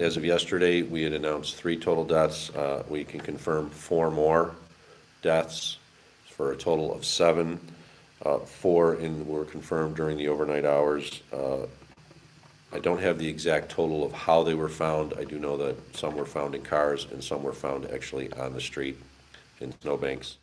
as of yesterday, we had announced 3 total deaths. We can confirm 4 more deaths for a total of 7. 4 were confirmed during the overnight hours. I don't have the exact total of how they were found. I do know that some were found in cars and some were found actually on the street in snowbanks.